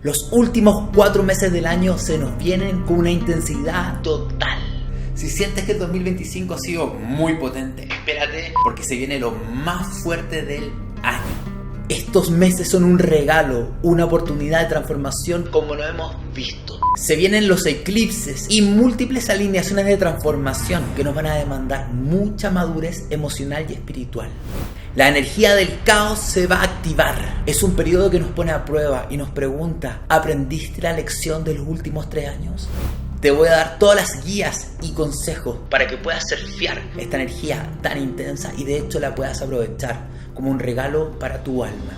Los últimos 4 meses del año se nos vienen con una intensidad total. Si sientes que el 2025 ha sido muy potente, espérate, porque se viene lo más fuerte del año. Estos meses son un regalo, una oportunidad de transformación como lo hemos visto. Se vienen los eclipses y múltiples alineaciones de transformación que nos van a demandar mucha madurez emocional y espiritual. La energía del caos se va a activar. Es un periodo que nos pone a prueba y nos pregunta: ¿aprendiste la lección de los últimos 3 años? Te voy a dar todas las guías y consejos para que puedas surfear esta energía tan intensa y de hecho la puedas aprovechar como un regalo para tu alma.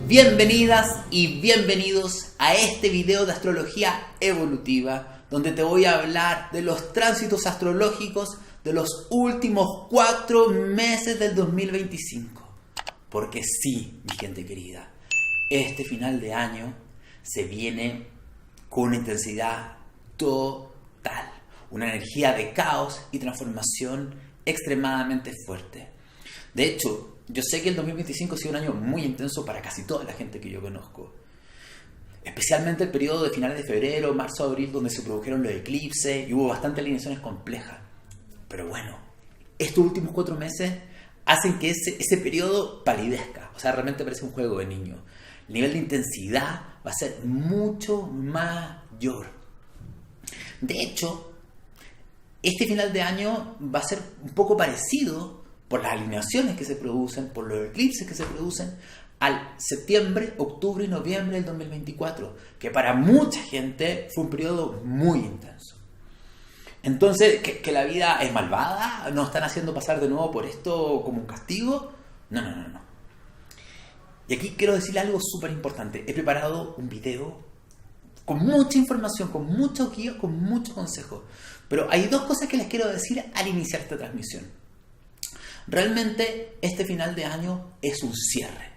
Bienvenidas y bienvenidos a este video de astrología evolutiva, donde te voy a hablar de los tránsitos astrológicos de los últimos 4 meses del 2025. Porque sí, mi gente querida, este final de año se viene con una intensidad total, una energía de caos y transformación extremadamente fuerte. De hecho, yo sé que el 2025 ha sido un año muy intenso para casi toda la gente que yo conozco. Especialmente el periodo de finales de febrero, marzo, abril, donde se produjeron los eclipses y hubo bastantes alineaciones complejas. Pero bueno, estos últimos 4 meses hacen que ese periodo palidezca. O sea, realmente parece un juego de niños. El nivel de intensidad va a ser mucho mayor. De hecho, este final de año va a ser un poco parecido por las alineaciones que se producen, por los eclipses que se producen, al septiembre, octubre y noviembre del 2024, que para mucha gente fue un periodo muy intenso. Entonces, ¿que la vida es malvada? ¿Nos están haciendo pasar de nuevo por esto como un castigo? No. Y aquí quiero decirle algo súper importante. He preparado un video con mucha información, con muchos guías, con muchos consejos. Pero hay 2 cosas que les quiero decir al iniciar esta transmisión. Realmente este final de año es un cierre.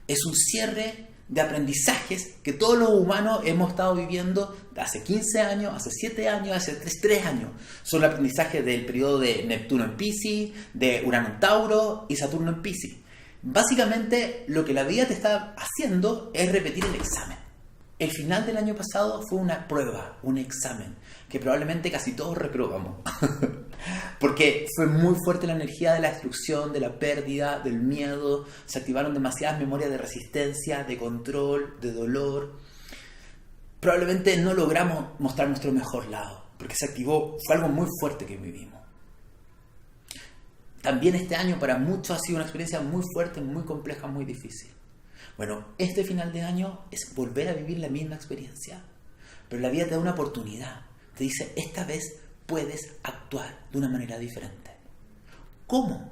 Es un cierre de aprendizajes que todos los humanos hemos estado viviendo hace 15 años, hace 7 años, hace 3 años. Son los aprendizajes del periodo de Neptuno en Piscis, de Urano en Tauro y Saturno en Piscis. Básicamente lo que la vida te está haciendo es repetir el examen. El final del año pasado fue una prueba, un examen, que probablemente casi todos reprobamos. Porque fue muy fuerte la energía de la destrucción, de la pérdida, del miedo. Se activaron demasiadas memorias de resistencia, de control, de dolor. Probablemente no logramos mostrar nuestro mejor lado, porque se activó, fue algo muy fuerte que vivimos. También este año para muchos ha sido una experiencia muy fuerte, muy compleja, muy difícil. Bueno, este final de año es volver a vivir la misma experiencia, pero la vida te da una oportunidad. Te dice, esta vez puedes actuar de una manera diferente. ¿Cómo?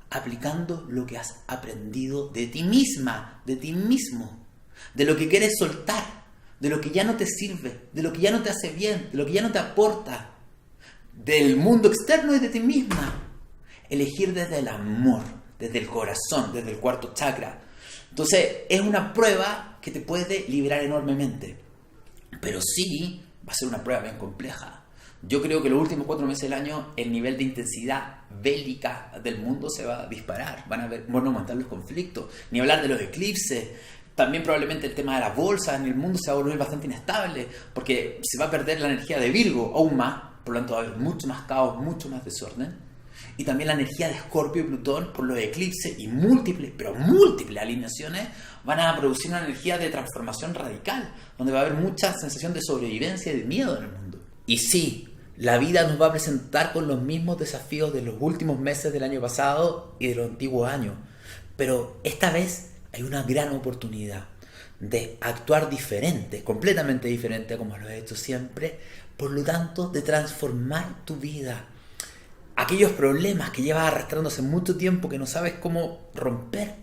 Aplicando lo que has aprendido de ti misma, de ti mismo, de lo que quieres soltar, de lo que ya no te sirve, de lo que ya no te hace bien, de lo que ya no te aporta, del mundo externo y de ti misma. Elegir desde el amor, desde el corazón, desde el 4º chakra. Entonces es una prueba que te puede liberar enormemente. Pero sí va a ser una prueba bien compleja. Yo creo que los últimos 4 meses del año el nivel de intensidad bélica del mundo se va a disparar. Van a aumentar los conflictos. Ni hablar de los eclipses. También probablemente el tema de las bolsas en el mundo se va a volver bastante inestable. Porque se va a perder la energía de Virgo aún más. Por lo tanto va a haber mucho más caos, mucho más desorden. Y también la energía de Escorpio y Plutón por los eclipses y múltiples alineaciones van a producir una energía de transformación radical, donde va a haber mucha sensación de sobrevivencia y de miedo en el mundo. Y sí, la vida nos va a presentar con los mismos desafíos de los últimos meses del año pasado y de los antiguos años, pero esta vez hay una gran oportunidad de actuar diferente, completamente diferente como lo he hecho siempre, por lo tanto de transformar tu vida. Aquellos problemas que llevas arrastrándose mucho tiempo que no sabes cómo romper,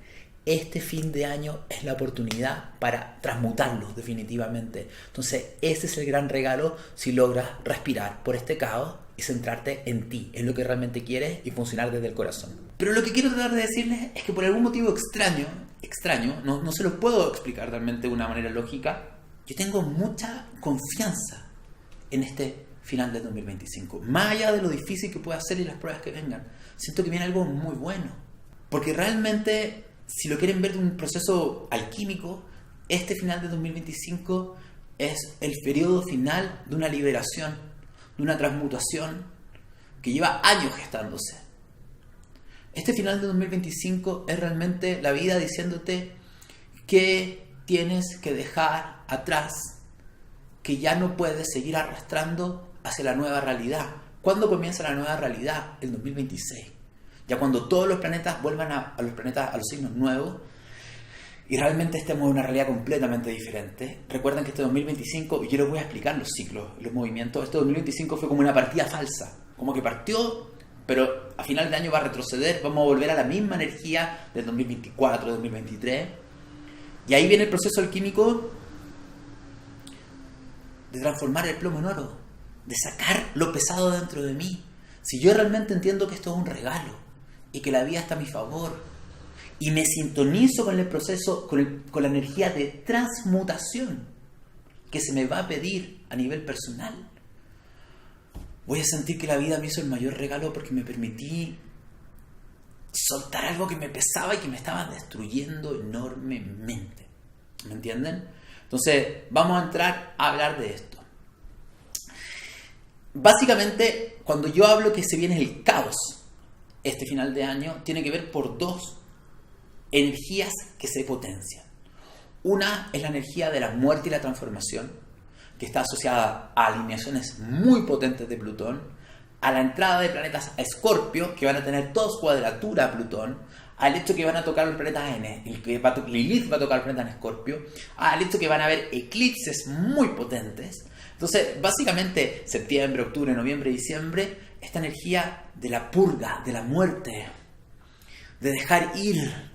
este fin de año es la oportunidad para transmutarlos definitivamente. Entonces ese es el gran regalo si logras respirar por este caos y centrarte en ti, en lo que realmente quieres y funcionar desde el corazón. Pero lo que quiero tratar de decirles es que por algún motivo extraño, no se lo puedo explicar realmente de una manera lógica, yo tengo mucha confianza en este final del 2025. Más allá de lo difícil que pueda ser y las pruebas que vengan, siento que viene algo muy bueno. Porque realmente, si lo quieren ver de un proceso alquímico, este final de 2025 es el periodo final de una liberación, de una transmutación que lleva años gestándose. Este final de 2025 es realmente la vida diciéndote que tienes que dejar atrás, que ya no puedes seguir arrastrando hacia la nueva realidad. ¿Cuándo comienza la nueva realidad? El 2026. Ya cuando todos los planetas vuelvan a los signos nuevos y realmente estemos en una realidad completamente diferente. Recuerden que este 2025, y yo les voy a explicar los ciclos, los movimientos, este 2025 fue como una partida falsa, como que partió, pero a final de año va a retroceder, vamos a volver a la misma energía del 2024, 2023, y ahí viene el proceso alquímico de transformar el plomo en oro, de sacar lo pesado dentro de mí. Si yo realmente entiendo que esto es un regalo y que la vida está a mi favor, y me sintonizo con el proceso, con la energía de transmutación que se me va a pedir a nivel personal, voy a sentir que la vida me hizo el mayor regalo porque me permití soltar algo que me pesaba y que me estaba destruyendo enormemente. ¿Me entienden? Entonces, vamos a entrar a hablar de esto. Básicamente, cuando yo hablo que se viene el caos este final de año, tiene que ver por dos energías que se potencian. Una es la energía de la muerte y la transformación, que está asociada a alineaciones muy potentes de Plutón, a la entrada de planetas a Escorpio, que van a tener todos cuadratura a Plutón, al hecho que van a tocar los planetas Lilith va a tocar el planeta en Escorpio, al hecho que van a haber eclipses muy potentes. Entonces, básicamente, septiembre, octubre, noviembre, diciembre, esta energía de la purga, de la muerte, de dejar ir,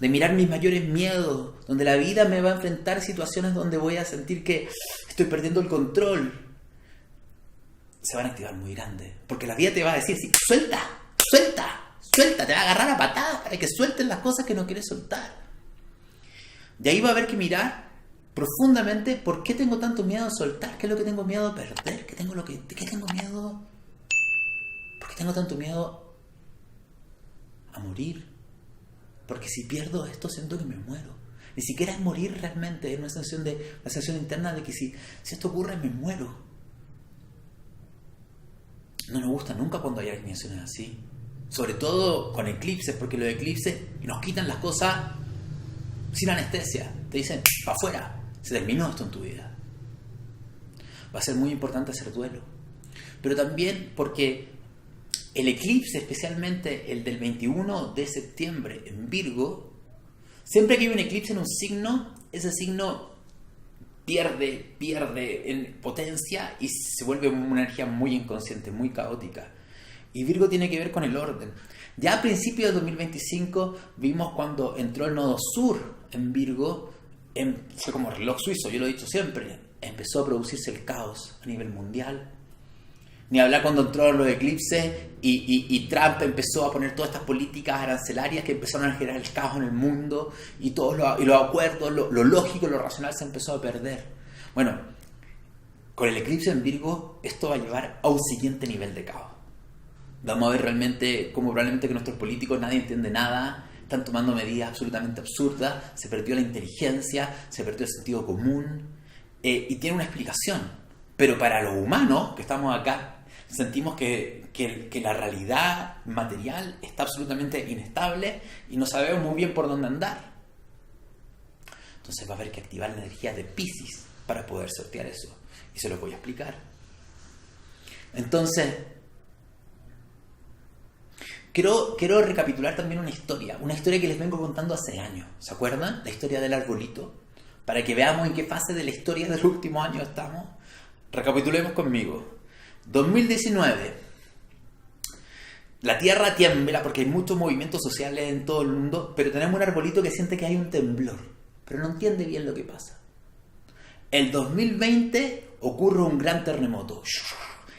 de mirar mis mayores miedos, donde la vida me va a enfrentar situaciones donde voy a sentir que estoy perdiendo el control, se van a activar muy grandes. Porque la vida te va a decir, sí, suelta, te va a agarrar a patadas para que sueltes las cosas que no quieres soltar. De ahí va a haber que mirar profundamente por qué tengo tanto miedo a soltar, qué es lo que tengo miedo a perder, ¿de qué tengo miedo? ¿Por qué tengo tanto miedo a morir? Porque si pierdo esto, siento que me muero. Ni siquiera es morir realmente, es una sensación interna de que si esto ocurre, me muero. No nos gusta nunca cuando hay alineaciones así. Sobre todo con eclipses, porque los eclipses nos quitan las cosas sin anestesia. Te dicen, para afuera, se terminó esto en tu vida. Va a ser muy importante hacer duelo. Pero también porque el eclipse, especialmente el del 21 de septiembre en Virgo, siempre que hay un eclipse en un signo, ese signo pierde en potencia y se vuelve una energía muy inconsciente, muy caótica. Y Virgo tiene que ver con el orden. Ya a principios del 2025 vimos cuando entró el nodo sur en Virgo, fue como reloj suizo, yo lo he dicho siempre, empezó a producirse el caos a nivel mundial. Ni hablar cuando entraron los eclipses y Trump empezó a poner todas estas políticas arancelarias que empezaron a generar el caos en el mundo y los acuerdos, lo lógico, lo racional se empezó a perder. Bueno, con el eclipse en Virgo esto va a llevar a un siguiente nivel de caos. Vamos a ver realmente cómo probablemente que nuestros políticos nadie entiende nada, están tomando medidas absolutamente absurdas, se perdió la inteligencia, se perdió el sentido común y tiene una explicación. Pero para los humanos que estamos acá, sentimos que la realidad material está absolutamente inestable y no sabemos muy bien por dónde andar. Entonces va a haber que activar la energía de Piscis para poder sortear eso. Y se los voy a explicar. Entonces, quiero recapitular también una historia que les vengo contando hace años. ¿Se acuerdan? La historia del arbolito. Para que veamos en qué fase de la historia del último año estamos. Recapitulemos conmigo. 2019. La Tierra tiembla porque hay muchos movimientos sociales en todo el mundo, pero tenemos un arbolito que siente que hay un temblor, pero no entiende bien lo que pasa. El 2020 ocurre un gran terremoto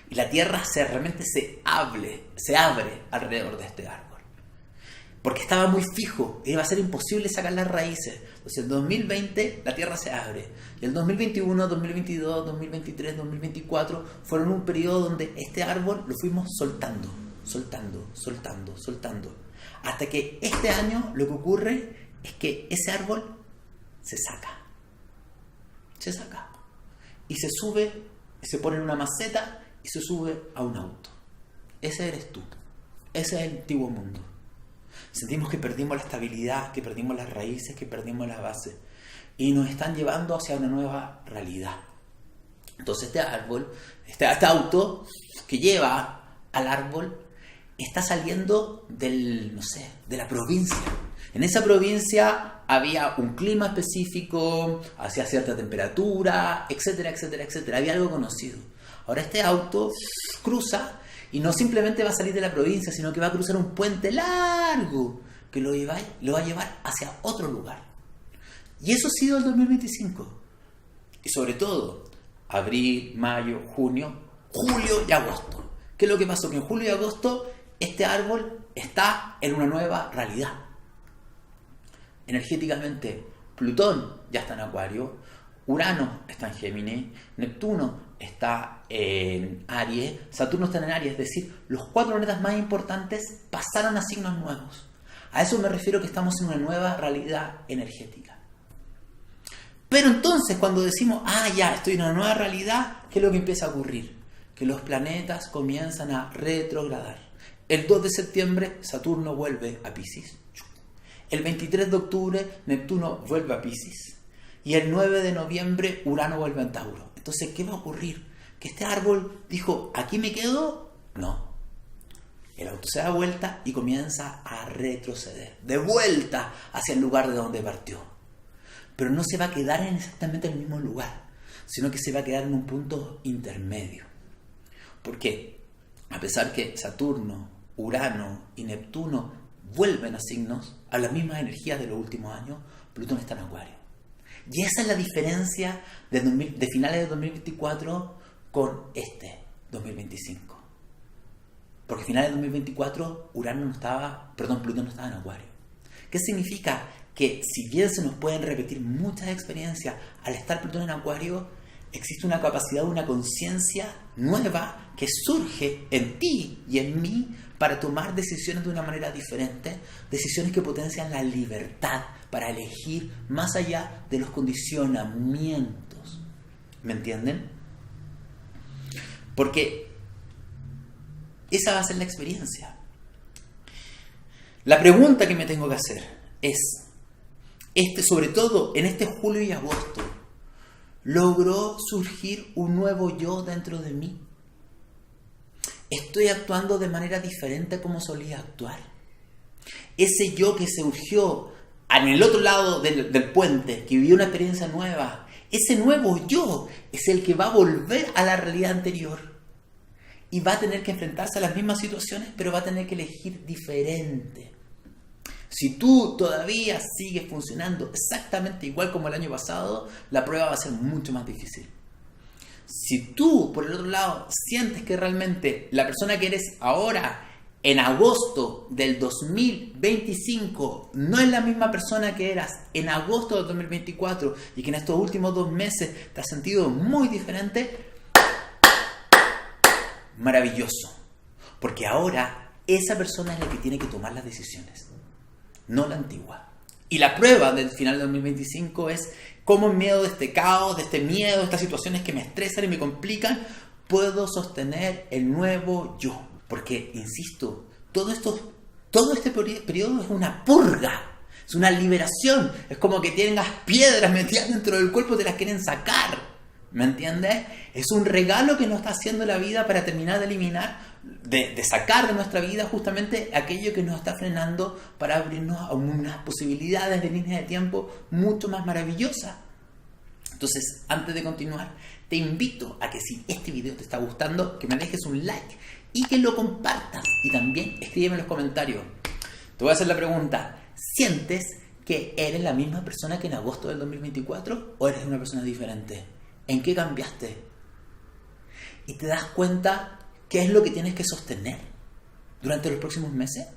y la Tierra realmente se abre alrededor de este árbol. Porque estaba muy fijo, iba a ser imposible sacar las raíces. Entonces el 2020 la Tierra se abre. Y el 2021, 2022, 2023, 2024 fueron un periodo donde este árbol lo fuimos soltando. Hasta que este año lo que ocurre es que ese árbol se saca. se saca. Y se sube, se pone en una maceta y se sube a un auto. Ese eres tú. Ese es el antiguo mundo. Sentimos que perdimos la estabilidad, que perdimos las raíces, que perdimos la base. Y nos están llevando hacia una nueva realidad. Entonces este árbol, este auto que lleva al árbol, está saliendo de la provincia. En esa provincia había un clima específico, hacía cierta temperatura, etcétera, etcétera, etcétera. Había algo conocido. Ahora este auto cruza y no simplemente va a salir de la provincia, sino que va a cruzar un puente largo que lo va a llevar hacia otro lugar. Y eso ha sido el 2025. Y sobre todo, abril, mayo, junio, julio y agosto. ¿Qué es lo que pasó? Que en julio y agosto este árbol está en una nueva realidad. Energéticamente, Plutón ya está en Acuario, Urano está en Géminis, Neptuno está en Aries, Saturno está en Aries, es decir, los 4 planetas más importantes pasaron a signos nuevos. A eso me refiero que estamos en una nueva realidad energética. Pero entonces cuando decimos, ya, estoy en una nueva realidad, ¿qué es lo que empieza a ocurrir? Que los planetas comienzan a retrogradar. El 2 de septiembre Saturno vuelve a Piscis. El 23 de octubre Neptuno vuelve a Piscis. Y el 9 de noviembre Urano vuelve a Tauro. Entonces, ¿qué va a ocurrir? ¿Que este árbol dijo, aquí me quedo? No. El auto se da vuelta y comienza a retroceder. De vuelta hacia el lugar de donde partió. Pero no se va a quedar en exactamente el mismo lugar, sino que se va a quedar en un punto intermedio. ¿Por qué? A pesar que Saturno, Urano y Neptuno vuelven a signos, a las mismas energías de los últimos años, Plutón está en Acuario. Y esa es la diferencia de finales de 2024 con este 2025. Porque a finales de 2024 Plutón no estaba en Acuario. ¿Qué significa? Que si bien se nos pueden repetir muchas experiencias, al estar Plutón en Acuario, existe una capacidad, una conciencia nueva que surge en ti y en mí para tomar decisiones de una manera diferente, decisiones que potencian la libertad para elegir más allá de los condicionamientos. ¿Me entienden? Porque esa va a ser la experiencia. La pregunta que me tengo que hacer es, sobre todo en este julio y agosto, ¿logró surgir un nuevo yo dentro de mí? ¿Estoy actuando de manera diferente a como solía actuar? Ese yo que surgió en el otro lado del puente, que vivió una experiencia nueva, ese nuevo yo es el que va a volver a la realidad anterior y va a tener que enfrentarse a las mismas situaciones, pero va a tener que elegir diferente. Si tú todavía sigues funcionando exactamente igual como el año pasado, la prueba va a ser mucho más difícil. Si tú, por el otro lado, sientes que realmente la persona que eres ahora, en agosto del 2025, no es la misma persona que eras en agosto del 2024 y que en estos últimos 2 meses te has sentido muy diferente, maravilloso. Porque ahora esa persona es la que tiene que tomar las decisiones, no la antigua. Y la prueba del final de 2025 es cómo en medio de este caos, de este miedo, de estas situaciones que me estresan y me complican, puedo sostener el nuevo yo. Porque, insisto, todo este periodo es una purga, es una liberación. Es como que tengas piedras metidas dentro del cuerpo y te las quieren sacar. ¿Me entiendes? Es un regalo que nos está haciendo la vida para terminar de eliminar, de sacar de nuestra vida justamente aquello que nos está frenando para abrirnos a unas posibilidades de líneas de tiempo mucho más maravillosas. Entonces, antes de continuar, te invito a que si este video te está gustando, que me dejes un like y que lo compartas. Y también escríbeme en los comentarios. Te voy a hacer la pregunta: ¿sientes que eres la misma persona que en agosto del 2024 o eres una persona diferente? ¿En qué cambiaste? ¿Y te das cuenta qué es lo que tienes que sostener durante los próximos meses?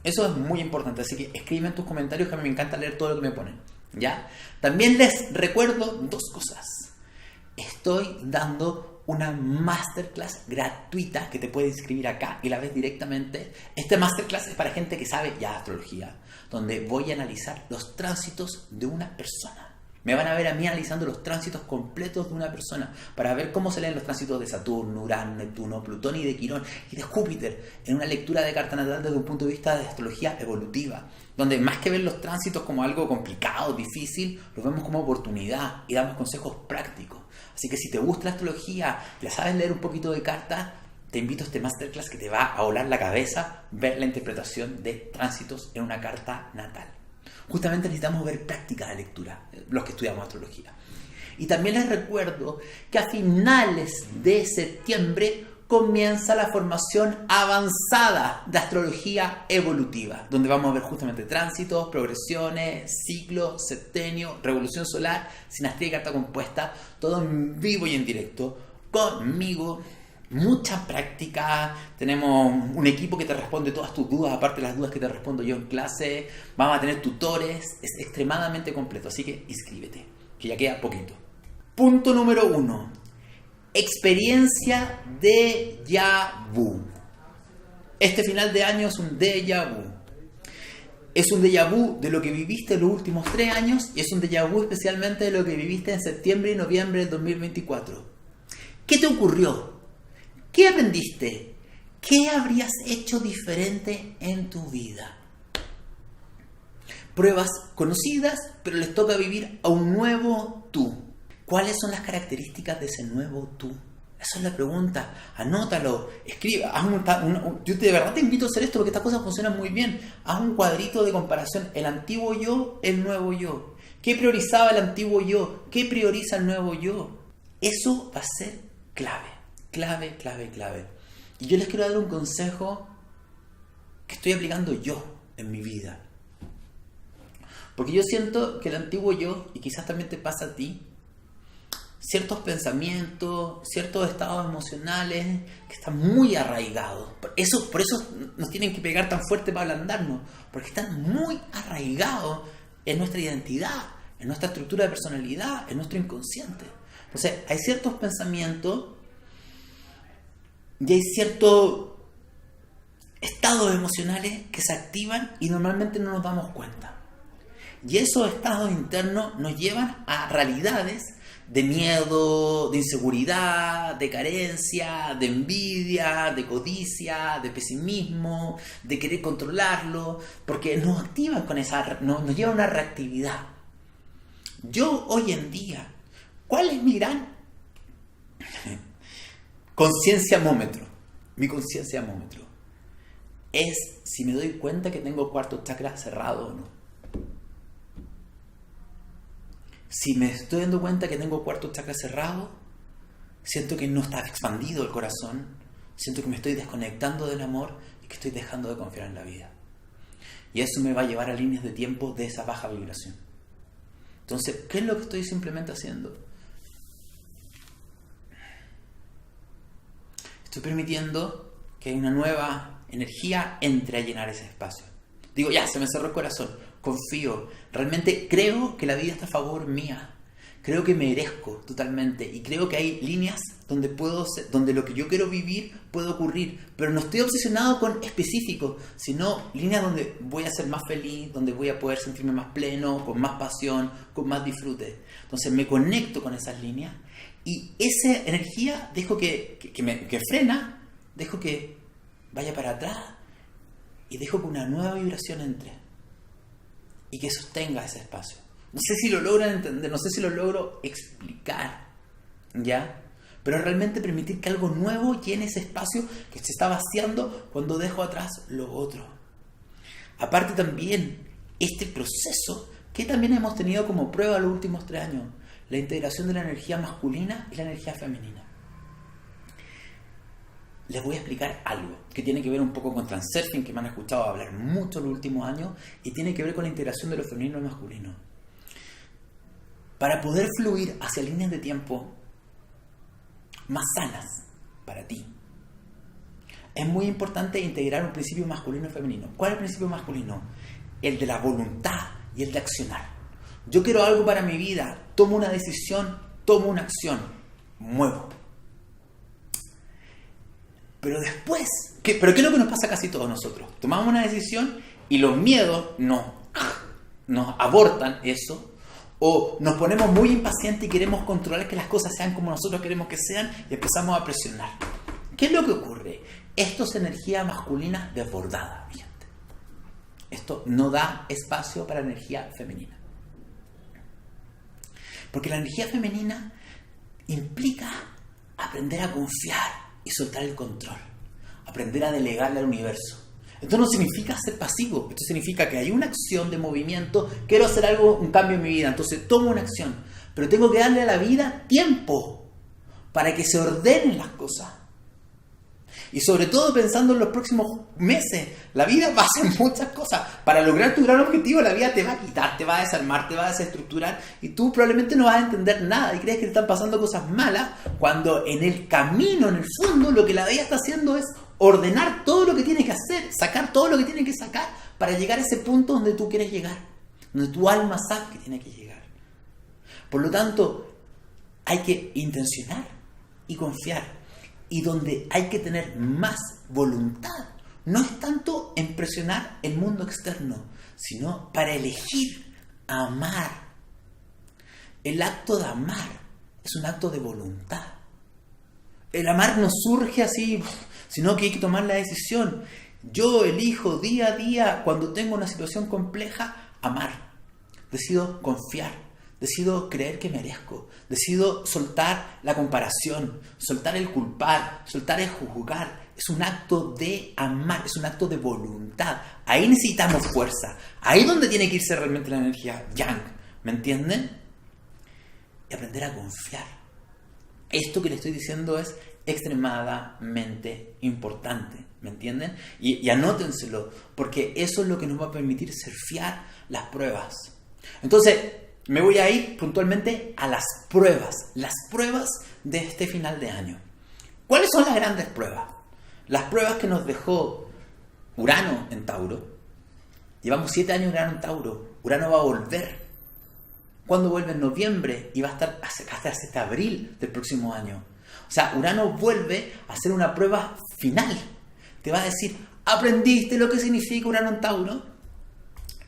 Eso es muy importante, así que escribe en tus comentarios, que a mí me encanta leer todo lo que me ponen, ¿ya? También les recuerdo 2 cosas. Estoy dando una masterclass gratuita que te puedes inscribir acá y la ves directamente. Este masterclass es para gente que sabe ya astrología, donde voy a analizar los tránsitos de una persona. Me van a ver a mí analizando los tránsitos completos de una persona para ver cómo se leen los tránsitos de Saturno, Urano, Neptuno, Plutón y de Quirón y de Júpiter en una lectura de carta natal desde un punto de vista de astrología evolutiva, donde más que ver los tránsitos como algo complicado, difícil, los vemos como oportunidad y damos consejos prácticos. Así que si te gusta la astrología, ya sabes leer un poquito de cartas, te invito a este masterclass que te va a volar la cabeza ver la interpretación de tránsitos en una carta natal. Justamente necesitamos ver prácticas de lectura, los que estudiamos astrología. Y también les recuerdo que a finales de septiembre comienza la formación avanzada de astrología evolutiva, donde vamos a ver justamente tránsitos, progresiones, ciclos, septenio, revolución solar, sinastría y carta compuesta, todo en vivo y en directo, conmigo. Mucha práctica, tenemos un equipo que te responde todas tus dudas, aparte de las dudas que te respondo yo en clase, vamos a tener tutores, es extremadamente completo, así que inscríbete, que ya queda poquito. Punto número 1, experiencia déjà vu. Este final de año es un déjà vu. Es un déjà vu de lo que viviste en los últimos 3 años y es un déjà vu especialmente de lo que viviste en septiembre y noviembre del 2024. ¿Qué te ocurrió? ¿Qué aprendiste? ¿Qué habrías hecho diferente en tu vida? Pruebas conocidas, pero les toca vivir a un nuevo tú. ¿Cuáles son las características de ese nuevo tú? Esa es la pregunta. Anótalo, escribe. Yo de verdad te invito a hacer esto porque estas cosas funcionan muy bien. Haz un cuadrito de comparación. El antiguo yo, el nuevo yo. ¿Qué priorizaba el antiguo yo? ¿Qué prioriza el nuevo yo? Eso va a ser clave. Clave. Y yo les quiero dar un consejo que estoy aplicando yo en mi vida. Porque yo siento que el antiguo yo, y quizás también te pasa a ti, ciertos pensamientos, ciertos estados emocionales que están muy arraigados. Por eso nos tienen que pegar tan fuerte para ablandarnos, porque están muy arraigados en nuestra identidad, en nuestra estructura de personalidad, en nuestro inconsciente. Entonces, hay ciertos pensamientos y hay ciertos estados emocionales que se activan y normalmente no nos damos cuenta. Y esos estados internos nos llevan a realidades de miedo, de inseguridad, de carencia, de envidia, de codicia, de pesimismo, de querer controlarlo, porque nos activan con nos lleva a una reactividad. Yo hoy en día, ¿cuál es mi gran concienciamómetro? Mi concienciamómetro es si me doy cuenta que tengo cuarto chakra cerrado o no. Si me estoy dando cuenta que tengo cuarto chakra cerrado, siento que no está expandido el corazón, siento que me estoy desconectando del amor y que estoy dejando de confiar en la vida. Y eso me va a llevar a líneas de tiempo de esa baja vibración. Entonces, ¿qué es lo que estoy simplemente haciendo? Estoy permitiendo que una nueva energía entre a llenar ese espacio. Digo, ya, se me cerró el corazón. Confío. Realmente creo que la vida está a favor mía. Creo que merezco totalmente. Y creo que hay líneas donde lo que yo quiero vivir puede ocurrir. Pero no estoy obsesionado con específico, sino líneas donde voy a ser más feliz, donde voy a poder sentirme más pleno, con más pasión, con más disfrute. Entonces me conecto con esas líneas. Y esa energía dejo que frena, dejo que vaya para atrás y dejo que una nueva vibración entre y que sostenga ese espacio. No sé si lo logran entender, no sé si lo logro explicar, ¿ya? Pero realmente permitir que algo nuevo llene ese espacio que se está vaciando cuando dejo atrás lo otro. Aparte también, este proceso que también hemos tenido como prueba los últimos 3 años, la integración de la energía masculina y la energía femenina. Les voy a explicar algo que tiene que ver un poco con Transurfing, que me han escuchado hablar mucho los últimos años, y tiene que ver con la integración de lo femenino y lo masculino. Para poder fluir hacia líneas de tiempo más sanas para ti, es muy importante integrar un principio masculino y femenino. ¿Cuál es el principio masculino? El de la voluntad y el de accionar. Yo quiero algo para mi vida, tomo una decisión, tomo una acción, muevo. Pero después, ¿pero qué es lo que nos pasa a casi todos nosotros? Tomamos una decisión y los miedos nos abortan eso, O nos ponemos muy impacientes y queremos controlar que las cosas sean como nosotros queremos que sean y empezamos a presionar. ¿Qué es lo que ocurre? Esto es energía masculina desbordada, mi gente. Esto no da espacio para la energía femenina. Porque la energía femenina implica aprender a confiar y soltar el control. Aprender a delegarle al universo. Esto no significa ser pasivo. Esto significa que hay una acción de movimiento. Quiero hacer algo, un cambio en mi vida. Entonces tomo una acción. Pero tengo que darle a la vida tiempo para que se ordenen las cosas. Y sobre todo pensando en los próximos meses. La vida va a hacer muchas cosas. Para lograr tu gran objetivo, la vida te va a quitar, te va a desarmar, te va a desestructurar. Y tú probablemente no vas a entender nada. Y crees que te están pasando cosas malas. Cuando en el camino, en el fondo, lo que la vida está haciendo es ordenar todo lo que tiene que hacer. Sacar todo lo que tiene que sacar. Para llegar a ese punto donde tú quieres llegar. Donde tu alma sabe que tiene que llegar. Por lo tanto, hay que intencionar y confiar. Y donde hay que tener más voluntad, no es tanto en presionar el mundo externo, sino para elegir amar. El acto de amar es un acto de voluntad. El amar no surge así, sino que hay que tomar la decisión. Yo elijo día a día, cuando tengo una situación compleja, amar. Decido confiar. Decido creer que merezco. Decido soltar la comparación, soltar el culpar, soltar el juzgar. Es un acto de amar, es un acto de voluntad. Ahí necesitamos fuerza. Ahí es donde tiene que irse realmente la energía yang. ¿Me entienden? Y aprender a confiar. Esto que le estoy diciendo es extremadamente importante. ¿Me entienden? Y anótenselo, porque eso es lo que nos va a permitir surfear las pruebas. Entonces, me voy a ir puntualmente a las pruebas de este final de año. ¿Cuáles son las grandes pruebas? Las pruebas que nos dejó Urano en Tauro. Llevamos 7 años Urano en Tauro. Urano va a volver. ¿Cuándo vuelve? En noviembre y va a estar hasta abril del próximo año. O sea, Urano vuelve a hacer una prueba final. Te va a decir, ¿aprendiste lo que significa Urano en Tauro?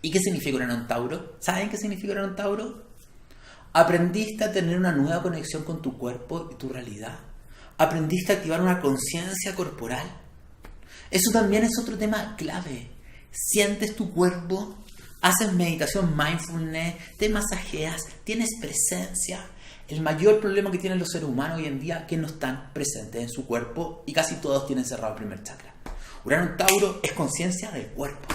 ¿Y qué significa Urano en Tauro? ¿Saben qué significa Urano en Tauro? ¿Aprendiste a tener una nueva conexión con tu cuerpo y tu realidad? ¿Aprendiste a activar una conciencia corporal? Eso también es otro tema clave. Sientes tu cuerpo, haces meditación mindfulness, te masajeas, tienes presencia. El mayor problema que tienen los seres humanos hoy en día es que no están presentes en su cuerpo y casi todos tienen cerrado el primer chakra. Urano en Tauro es conciencia del cuerpo.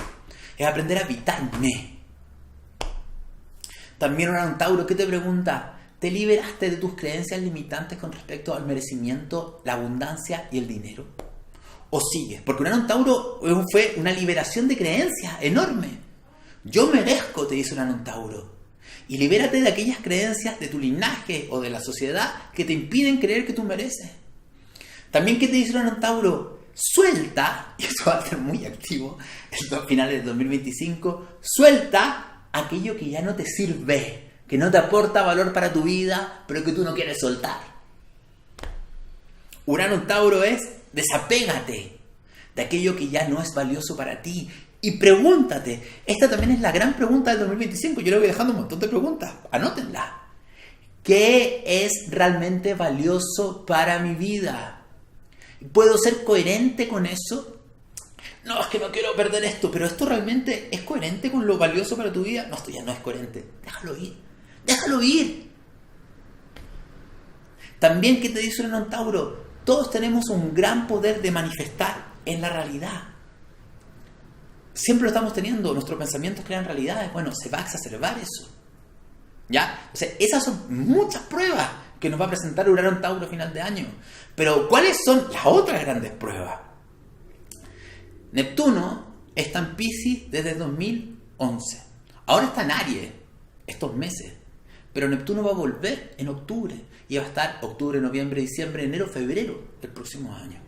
Es aprender a habitarme. También Urano en Tauro, ¿qué te pregunta? ¿Te liberaste de tus creencias limitantes con respecto al merecimiento, la abundancia y el dinero? ¿O sigues? Porque Urano en Tauro fue una liberación de creencias enorme. Yo merezco, te dice Urano en Tauro. Y libérate de aquellas creencias de tu linaje o de la sociedad que te impiden creer que tú mereces. También, ¿qué te dice Urano en Tauro? Suelta, y eso va a ser muy activo a finales de 2025, suelta aquello que ya no te sirve, que no te aporta valor para tu vida, pero que tú no quieres soltar. Urano en Tauro es desapégate de aquello que ya no es valioso para ti. Y pregúntate, esta también es la gran pregunta del 2025, yo le voy dejando un montón de preguntas, anótenla. ¿Qué es realmente valioso para mi vida? ¿Puedo ser coherente con eso? No, es que no quiero perder esto, pero ¿esto realmente es coherente con lo valioso para tu vida? No, esto ya no es coherente. Déjalo ir. Déjalo ir. También, ¿qué te dice Urano en Tauro? Todos tenemos un gran poder de manifestar en la realidad. Siempre lo estamos teniendo. Nuestros pensamientos crean realidades. Bueno, se va a exacerbar eso. ¿Ya? O sea, esas son muchas pruebas que nos va a presentar Urano en Tauro a final de año. Pero, ¿cuáles son las otras grandes pruebas? Neptuno está en Piscis desde 2011. Ahora está en Aries, estos meses. Pero Neptuno va a volver en octubre. Y va a estar octubre, noviembre, diciembre, enero, febrero del próximo año.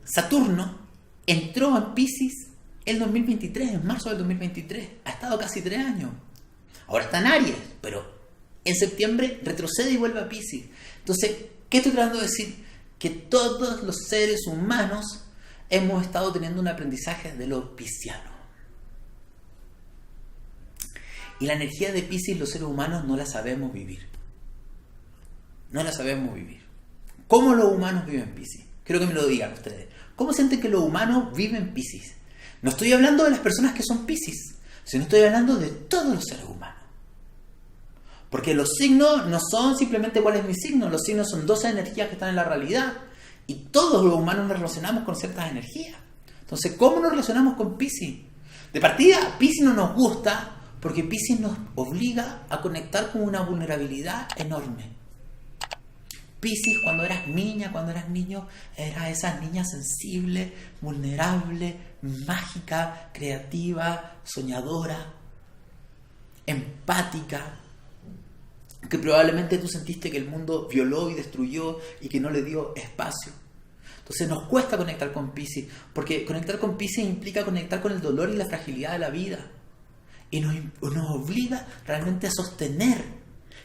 Saturno entró en Piscis en 2023, en marzo del 2023. Ha estado casi 3 años. Ahora está en Aries, pero en septiembre retrocede y vuelve a Piscis. Entonces, ¿qué estoy tratando de decir? Que todos los seres humanos hemos estado teniendo un aprendizaje de lo pisciano. Y la energía de Piscis los seres humanos no la sabemos vivir. No la sabemos vivir. ¿Cómo los humanos viven Piscis? Quiero que me lo digan ustedes. ¿Cómo sienten que los humanos viven Piscis? No estoy hablando de las personas que son Piscis, sino estoy hablando de todos los seres humanos. Porque los signos no son simplemente cuál es mi signo. Los signos son 12 energías que están en la realidad. Y todos los humanos nos relacionamos con ciertas energías. Entonces, ¿cómo nos relacionamos con Piscis? De partida, Piscis no nos gusta porque Piscis nos obliga a conectar con una vulnerabilidad enorme. Piscis, cuando eras niña, cuando eras niño, eras esa niña sensible, vulnerable, mágica, creativa, soñadora, empática, que probablemente tú sentiste que el mundo violó y destruyó y que no le dio espacio. Entonces nos cuesta conectar con Piscis, porque conectar con Piscis implica conectar con el dolor y la fragilidad de la vida. Y nos obliga realmente a sostener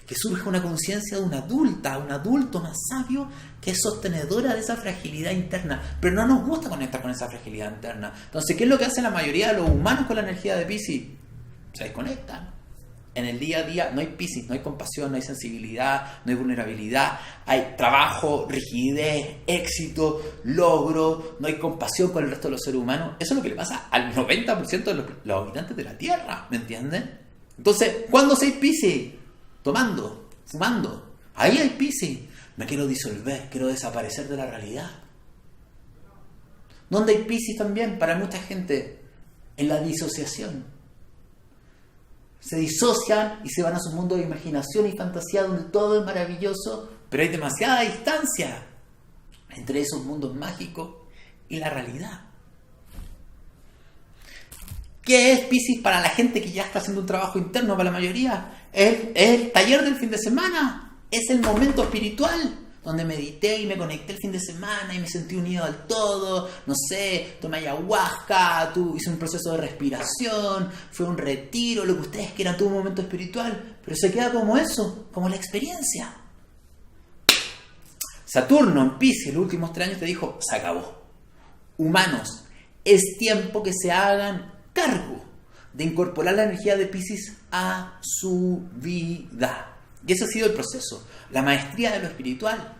que surja una conciencia de una adulta, un adulto más sabio que es sostenedora de esa fragilidad interna. Pero no nos gusta conectar con esa fragilidad interna. Entonces, ¿qué es lo que hace la mayoría de los humanos con la energía de Piscis? Se desconectan. En el día a día no hay Piscis, no hay compasión, no hay sensibilidad, no hay vulnerabilidad, hay trabajo, rigidez, éxito, logro, no hay compasión con el resto de los seres humanos. Eso es lo que le pasa al 90% de los habitantes de la Tierra, ¿me entienden? Entonces, ¿cuándo hay Piscis? Tomando, fumando. Ahí hay Piscis. Me quiero disolver, quiero desaparecer de la realidad. ¿Dónde hay Piscis también? Para mucha gente, en la disociación. Se disocian y se van a su mundo de imaginación y fantasía donde todo es maravilloso, pero hay demasiada distancia entre esos mundos mágicos y la realidad. ¿Qué es Piscis para la gente que ya está haciendo un trabajo interno? Para la mayoría es el taller del fin de semana, es el momento espiritual donde medité y me conecté el fin de semana y me sentí unido al todo, no sé, tomé ayahuasca, hice un proceso de respiración, fue un retiro, lo que ustedes quieran, tuve un momento espiritual, pero se queda como eso, como la experiencia. Saturno en Piscis los últimos 3 años te dijo, se acabó. Humanos, es tiempo que se hagan cargo de incorporar la energía de Piscis a su vida. Y ese ha sido el proceso, la maestría de lo espiritual.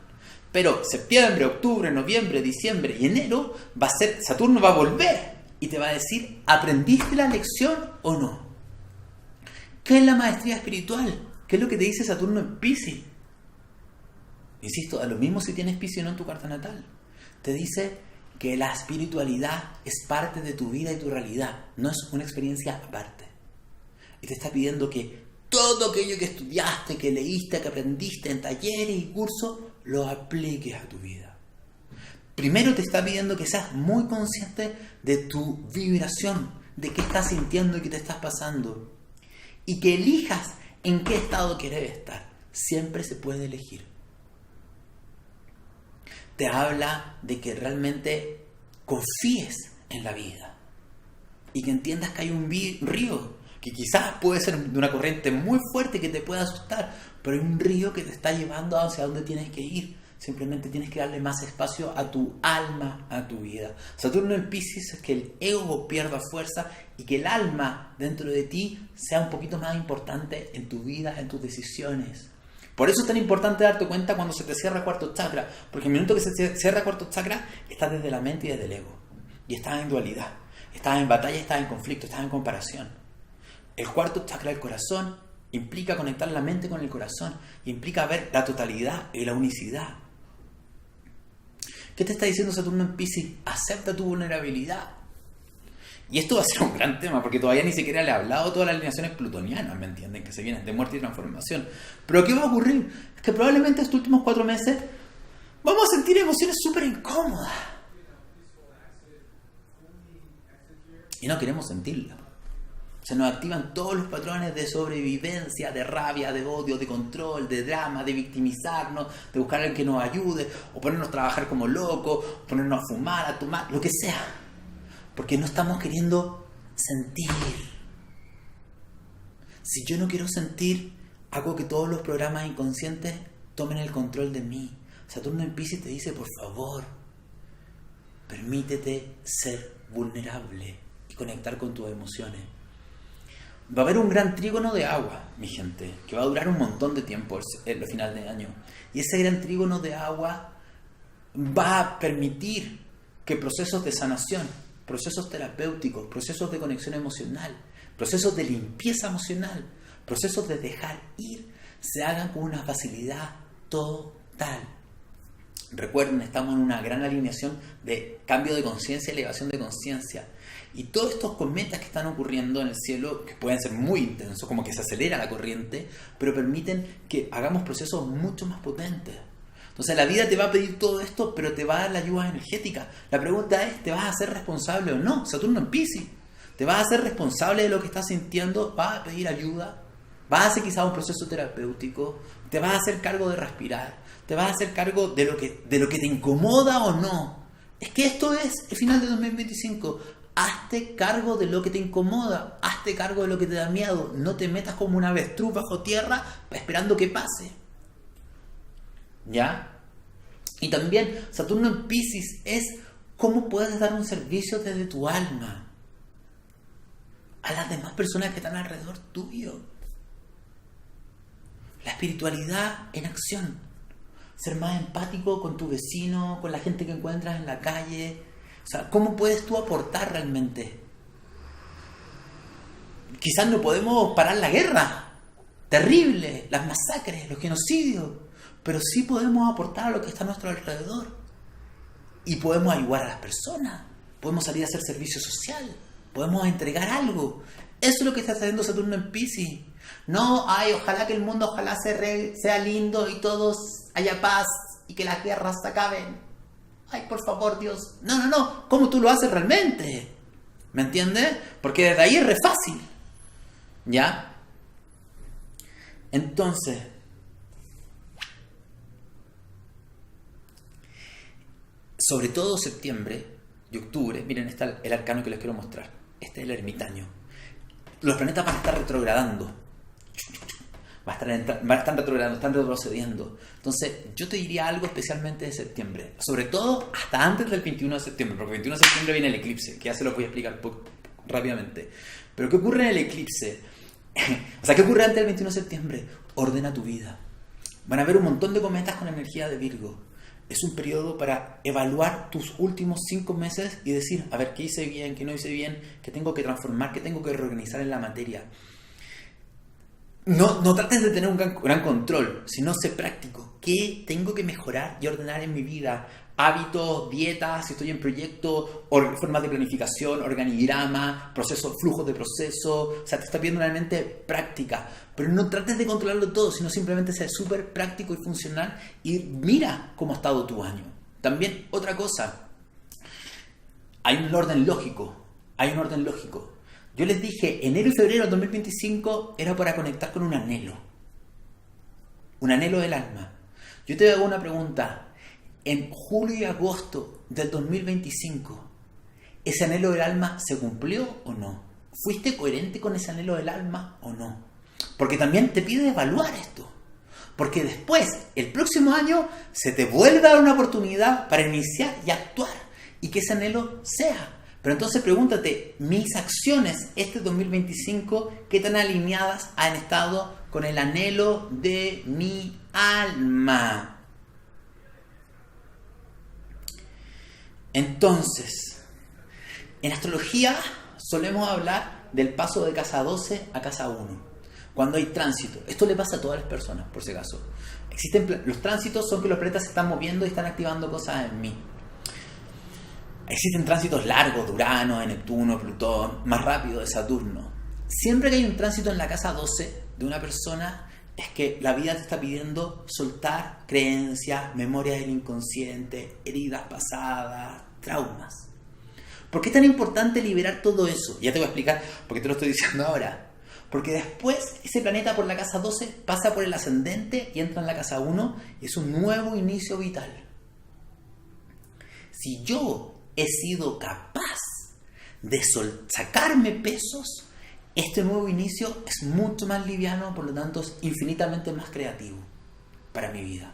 Pero septiembre, octubre, noviembre, diciembre y enero va a ser, Saturno va a volver y te va a decir, ¿aprendiste la lección o no? ¿Qué es la maestría espiritual? ¿Qué es lo que te dice Saturno en Piscis? Insisto, a lo mismo si tienes Piscis o no en tu carta natal. Te dice que la espiritualidad es parte de tu vida y tu realidad, no es una experiencia aparte. Y te está pidiendo que todo aquello que estudiaste, que leíste, que aprendiste en talleres y cursos, lo apliques a tu vida. Primero te está pidiendo que seas muy consciente de tu vibración, de qué estás sintiendo y qué te estás pasando. Y que elijas en qué estado quieres estar. Siempre se puede elegir. Te habla de que realmente confíes en la vida. Y que entiendas que hay un río que quizás puede ser de una corriente muy fuerte que te pueda asustar, pero hay un río que te está llevando hacia donde tienes que ir. Simplemente tienes que darle más espacio a tu alma, a tu vida. Saturno en Piscis es que el ego pierda fuerza y que el alma dentro de ti sea un poquito más importante en tu vida, en tus decisiones. Por eso es tan importante darte cuenta cuando se te cierra cuarto chakra, porque el minuto que se cierra cuarto chakra, estás desde la mente y desde el ego. Y estás en dualidad, estás en batalla, estás en conflicto, estás en comparación. El cuarto chakra del corazón implica conectar la mente con el corazón, implica ver la totalidad y la unicidad. ¿Qué te está diciendo Saturno en Piscis? Acepta tu vulnerabilidad. Y esto va a ser un gran tema, porque todavía ni siquiera le he hablado de todas las alineaciones plutonianas, ¿me entienden? Que se vienen de muerte y transformación. Pero ¿qué va a ocurrir? Es que probablemente estos últimos 4 meses vamos a sentir emociones súper incómodas. Y no queremos sentirlas. Se nos activan todos los patrones de sobrevivencia, de rabia, de odio, de control, de drama, de victimizarnos, de buscar a alguien que nos ayude, o ponernos a trabajar como locos, o ponernos a fumar, a tomar, lo que sea. Porque no estamos queriendo sentir. Si yo no quiero sentir, hago que todos los programas inconscientes tomen el control de mí. Saturno en Piscis te dice, por favor, permítete ser vulnerable y conectar con tus emociones. va a haber un gran trígono de agua, mi gente, que va a durar un montón de tiempo el final de año. Y ese gran trígono de agua va a permitir que procesos de sanación, procesos terapéuticos, procesos de conexión emocional, procesos de limpieza emocional, procesos de dejar ir, se hagan con una facilidad total. Recuerden, estamos en una gran alineación de cambio de conciencia, elevación de conciencia. Y todos estos cometas que están ocurriendo en el cielo, que pueden ser muy intensos, como que se acelera la corriente, pero permiten que hagamos procesos mucho más potentes. Entonces la vida te va a pedir todo esto, pero te va a dar la ayuda energética. La pregunta es, ¿te vas a hacer responsable o no? Saturno en Piscis. ¿Te vas a hacer responsable de lo que estás sintiendo? ¿Vas a pedir ayuda? ¿Vas a hacer quizás un proceso terapéutico? ¿Te vas a hacer cargo de respirar? ¿Te vas a hacer cargo de lo que te incomoda o no? Es que esto es el final de 2025. Hazte cargo de lo que te incomoda. Hazte cargo de lo que te da miedo. No te metas como una avestruz bajo tierra esperando que pase. ¿Ya? Y también Saturno en Piscis es cómo puedes dar un servicio desde tu alma a las demás personas que están alrededor tuyo. La espiritualidad en acción. Ser más empático con tu vecino, con la gente que encuentras en la calle. O sea, ¿cómo puedes tú aportar realmente? Quizás no podemos parar la guerra terrible, las masacres, los genocidios, pero sí podemos aportar a lo que está a nuestro alrededor. Y podemos ayudar a las personas. Podemos salir a hacer servicio social. Podemos entregar algo. Eso es lo que está haciendo Saturno en Piscis. No, ojalá que el mundo sea lindo y todos haya paz y que las guerras se acaben. Ay, por favor, Dios. No. ¿Cómo tú lo haces realmente? ¿Me entiendes? Porque desde ahí es re fácil. ¿Ya? Entonces, sobre todo septiembre y octubre, miren, está el arcano que les quiero mostrar. Este es el ermitaño. Los planetas van a estar retrogradando. Van a estar retrogradando, están retrocediendo. Entonces, yo te diría algo especialmente de septiembre. Sobre todo hasta antes del 21 de septiembre. Porque el 21 de septiembre viene el eclipse, que ya se lo voy a explicar rápidamente. Pero ¿qué ocurre en el eclipse? O sea, ¿qué ocurre antes del 21 de septiembre? Ordena tu vida. Van a haber un montón de cometas con energía de Virgo. Es un periodo para evaluar tus últimos 5 meses y decir, a ver, ¿qué hice bien? ¿Qué no hice bien? ¿Qué tengo que transformar? ¿Qué tengo que reorganizar en la materia? No trates de tener un gran control, sino sé práctico. ¿Qué tengo que mejorar y ordenar en mi vida? Hábitos, dietas, si estoy en proyecto, formas de planificación, organigrama, flujos de proceso. O sea, te está pidiendo una mente práctica. Pero no trates de controlarlo todo, sino simplemente ser súper práctico y funcional y mira cómo ha estado tu año. También, otra cosa, hay un orden lógico. Yo les dije, enero y febrero del 2025 era para conectar con un anhelo del alma. Yo te hago una pregunta. En julio y agosto del 2025, ¿ese anhelo del alma se cumplió o no? ¿Fuiste coherente con ese anhelo del alma o no? Porque también te pide evaluar esto. Porque después, el próximo año, se te vuelve a dar una oportunidad para iniciar y actuar. Y que ese anhelo sea. Pero entonces pregúntate, mis acciones este 2025, ¿qué tan alineadas han estado con el anhelo de mi alma? Entonces, en astrología solemos hablar del paso de casa 12 a casa 1. Cuando hay tránsito. Esto le pasa a todas las personas, por si acaso. Los tránsitos son que los planetas se están moviendo y están activando cosas en mí. Existen tránsitos largos de Urano, de Neptuno, Plutón, más rápido de Saturno. Siempre que hay un tránsito en la casa 12 de una persona, es que la vida te está pidiendo soltar creencias, memorias del inconsciente, heridas pasadas, traumas. ¿Por qué es tan importante liberar todo eso? Ya te voy a explicar por qué te lo estoy diciendo ahora. Porque después ese planeta por la casa 12 pasa por el ascendente y entra en la casa 1 y es un nuevo inicio vital. Si yo he sido capaz de sacarme pesos, este nuevo inicio es mucho más liviano, por lo tanto es infinitamente más creativo para mi vida.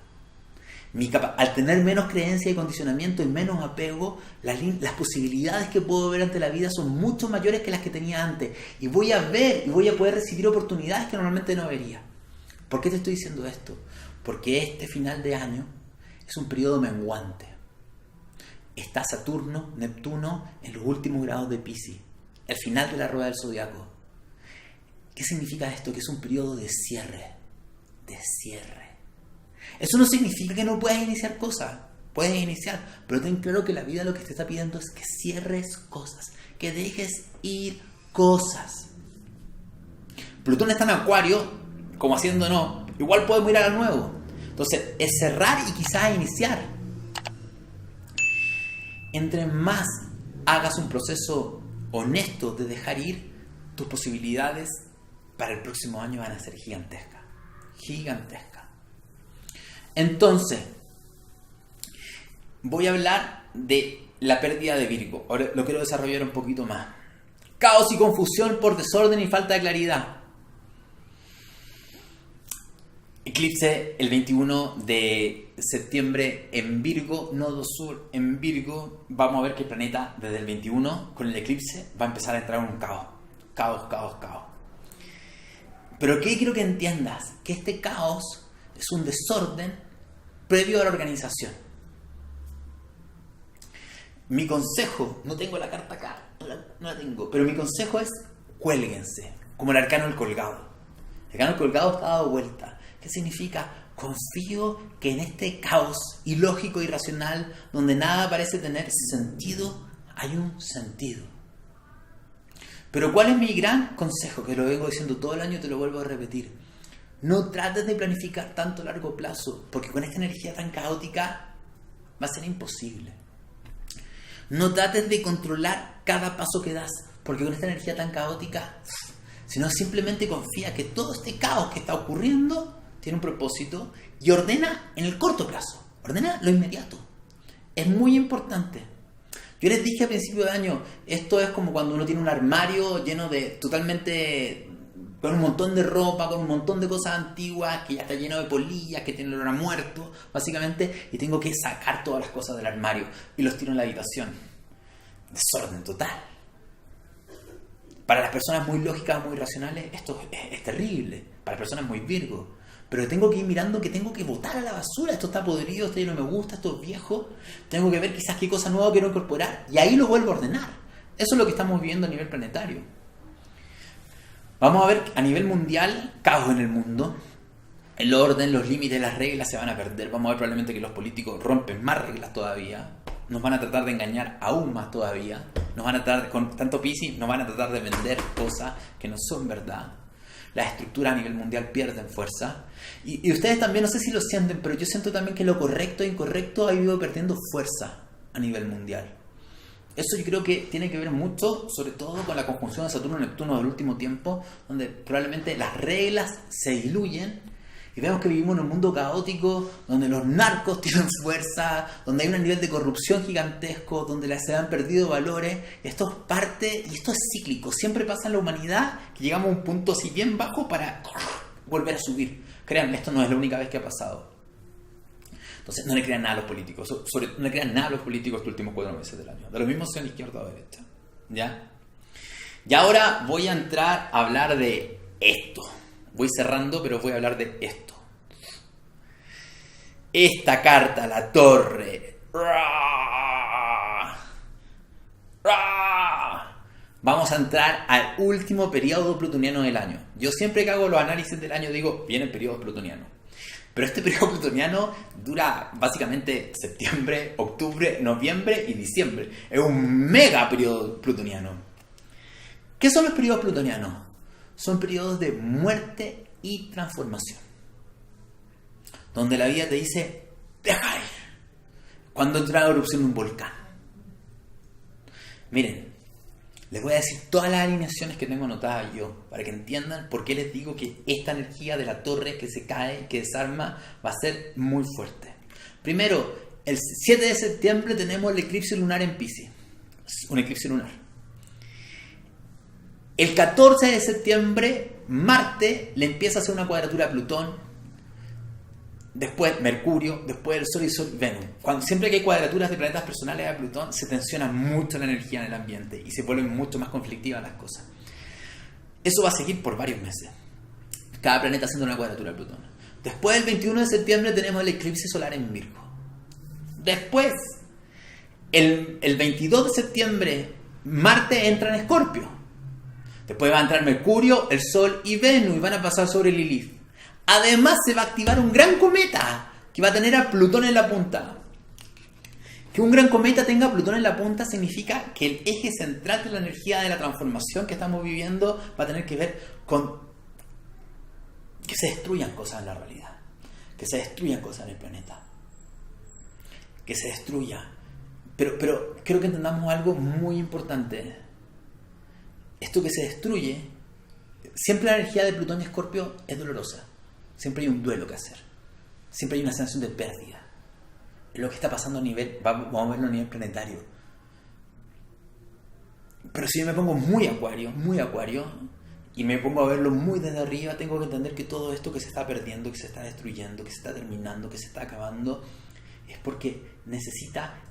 Al tener menos creencia y condicionamiento y menos apego, las posibilidades que puedo ver ante la vida son mucho mayores que las que tenía antes. Y voy a ver y voy a poder recibir oportunidades que normalmente no vería. ¿Por qué te estoy diciendo esto? Porque este final de año es un periodo menguante. Está Saturno, Neptuno en los últimos grados de Piscis, el final de la rueda del zodiaco. ¿Qué significa esto? Que es un periodo de cierre. De cierre. Eso no significa que no puedas iniciar cosas. Puedes iniciar, pero ten claro que la vida lo que te está pidiendo es que cierres cosas, que dejes ir cosas. Plutón está en Acuario, como haciendo no, igual podemos ir a lo nuevo. Entonces, es cerrar y quizás iniciar. Entre más hagas un proceso honesto de dejar ir, tus posibilidades para el próximo año van a ser gigantescas. Gigantescas. Entonces, voy a hablar de la pérdida de Virgo. Ahora lo quiero desarrollar un poquito más. Caos y confusión por desorden y falta de claridad. Eclipse el 21 de septiembre en Virgo, nodo sur en Virgo. Vamos a ver que el planeta desde el 21 con el eclipse va a empezar a entrar en un caos. Caos, caos, caos. Pero ¿qué quiero que entiendas? Que este caos es un desorden previo a la organización. Mi consejo, no tengo la carta acá, no la tengo, pero mi consejo es cuélguense, como el arcano del colgado. El arcano del colgado está dado vuelta. ¿Qué significa? Confío que en este caos ilógico e irracional, donde nada parece tener sentido, hay un sentido. Pero ¿cuál es mi gran consejo? Que lo vengo diciendo todo el año y te lo vuelvo a repetir. No trates de planificar tanto a largo plazo, porque con esta energía tan caótica va a ser imposible. No trates de controlar cada paso que das, porque con esta energía tan caótica, sino simplemente confía que todo este caos que está ocurriendo tiene un propósito y ordena en el corto plazo, ordena lo inmediato. Es muy importante. Yo les dije a principio de año, esto es como cuando uno tiene un armario lleno de totalmente, con un montón de ropa, con un montón de cosas antiguas, que ya está lleno de polillas, que tiene olor a muerto, básicamente, y tengo que sacar todas las cosas del armario y los tiro en la habitación. Desorden total. Para las personas muy lógicas, muy racionales, esto es terrible. Para las personas muy Virgo. Pero tengo que ir mirando que tengo que botar a la basura. Esto está podrido, esto ya no me gusta, esto es viejo. Tengo que ver quizás qué cosa nueva quiero incorporar. Y ahí lo vuelvo a ordenar. Eso es lo que estamos viviendo a nivel planetario. Vamos a ver a nivel mundial, caos en el mundo. El orden, los límites, las reglas se van a perder. Vamos a ver probablemente que los políticos rompen más reglas todavía. Nos van a tratar de engañar aún más todavía. Nos van a tratar, con tanto Piscis, nos van a tratar de vender cosas que no son verdad. Las estructuras a nivel mundial pierden fuerza. Y ustedes también, no sé si lo sienten, pero yo siento también que lo correcto e incorrecto ha ido perdiendo fuerza a nivel mundial. Eso yo creo que tiene que ver mucho, sobre todo con la conjunción de Saturno-Neptuno del último tiempo, donde probablemente las reglas se diluyen y vemos que vivimos en un mundo caótico, donde los narcos tienen fuerza, donde hay un nivel de corrupción gigantesco, donde se han perdido valores. Esto es parte, y esto es cíclico, siempre pasa en la humanidad, que llegamos a un punto así bien bajo para volver a subir. Créanme, esto no es la única vez que ha pasado. Entonces, no le crean nada a los políticos. No le crean nada a los políticos estos últimos 4 meses del año. De lo mismo sea izquierda o derecha. ¿Ya? Y ahora voy a entrar a hablar de esto. Voy cerrando, pero voy a hablar de esto. Esta carta, la torre. Vamos a entrar al último periodo plutoniano del año. Yo siempre que hago los análisis del año digo, viene el periodo plutoniano. Pero este periodo plutoniano dura básicamente septiembre, octubre, noviembre y diciembre. Es un mega periodo plutoniano. ¿Qué son los periodos plutonianos? Son periodos de muerte y transformación. Donde la vida te dice, deja ir. Cuando entra la erupción de un volcán. Miren, les voy a decir todas las alineaciones que tengo anotadas yo, para que entiendan por qué les digo que esta energía de la torre que se cae, que desarma, va a ser muy fuerte. Primero, el 7 de septiembre tenemos el eclipse lunar en Piscis. Un eclipse lunar. El 14 de septiembre, Marte le empieza a hacer una cuadratura a Plutón. después Mercurio, después el Sol y Sol Venus. Siempre que hay cuadraturas de planetas personales a Plutón, se tensiona mucho la energía en el ambiente y se vuelven mucho más conflictivas las cosas. Eso va a seguir por varios meses. Cada planeta haciendo una cuadratura a Plutón. Después del 21 de septiembre tenemos el eclipse solar en Virgo. Después, el 22 de septiembre, Marte entra en Escorpio. Después va a entrar Mercurio, el Sol y Venus y van a pasar sobre Lilith. Además se va a activar un gran cometa que va a tener a Plutón en la punta. Que un gran cometa tenga a Plutón en la punta significa que el eje central de la energía de la transformación que estamos viviendo va a tener que ver con que se destruyan cosas en la realidad, que se destruyan cosas en el planeta, que se destruya. Pero quiero que entendamos algo muy importante. Esto que se destruye, siempre la energía de Plutón y Escorpio es dolorosa. Siempre hay un duelo que hacer. Siempre hay una sensación de pérdida. Es lo que está pasando a nivel, vamos a verlo a nivel planetario. Pero si yo me pongo muy acuario, y me pongo a verlo muy desde arriba, tengo que entender que todo esto que se está perdiendo, que se está destruyendo, que se está terminando, que se está acabando, es porque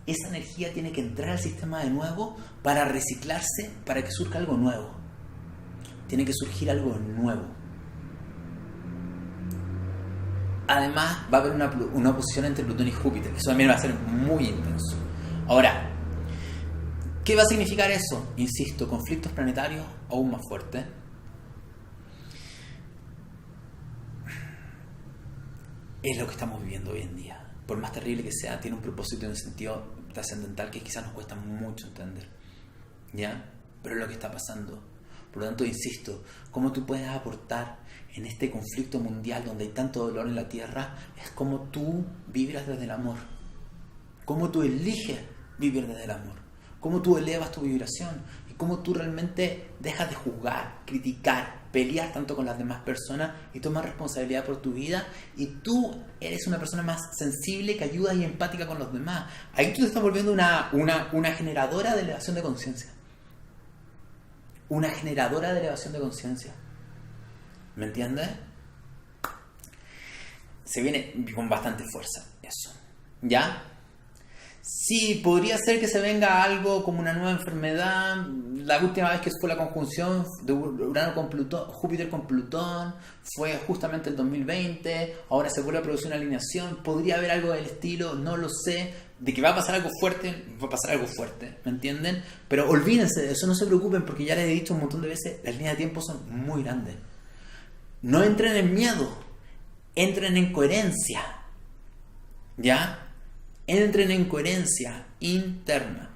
esa energía tiene que entrar al sistema de nuevo para reciclarse, para que surja algo nuevo. Tiene que surgir algo nuevo. Además, va a haber una oposición entre Plutón y Júpiter. Eso también va a ser muy intenso. Ahora, ¿qué va a significar eso? Insisto, conflictos planetarios aún más fuertes. Es lo que estamos viviendo hoy en día. Por más terrible que sea, tiene un propósito y un sentido trascendental que quizás nos cuesta mucho entender. ¿Ya? Pero es lo que está pasando. Por lo tanto, insisto, cómo tú puedes aportar en este conflicto mundial donde hay tanto dolor en la Tierra, es cómo tú vibras desde el amor. Cómo tú eliges vivir desde el amor. Cómo tú elevas tu vibración. Y cómo tú realmente dejas de juzgar, criticar, pelear tanto con las demás personas y tomas responsabilidad por tu vida. Y tú eres una persona más sensible que ayuda y empática con los demás. Ahí tú te estás volviendo una generadora de elevación de conciencia. Una generadora de elevación de conciencia. ¿Me entiendes? Se viene con bastante fuerza eso. ¿Ya? Sí, podría ser que se venga algo como una nueva enfermedad. La última vez que fue la conjunción de Urano con Plutón, Júpiter con Plutón, fue justamente el 2020. Ahora se vuelve a producir una alineación. Podría haber algo del estilo, no lo sé. De que va a pasar algo fuerte, va a pasar algo fuerte, ¿me entienden? Pero olvídense de eso, no se preocupen, porque ya les he dicho un montón de veces, las líneas de tiempo son muy grandes. No entren en miedo, entren en coherencia. ¿Ya? Entren en coherencia interna.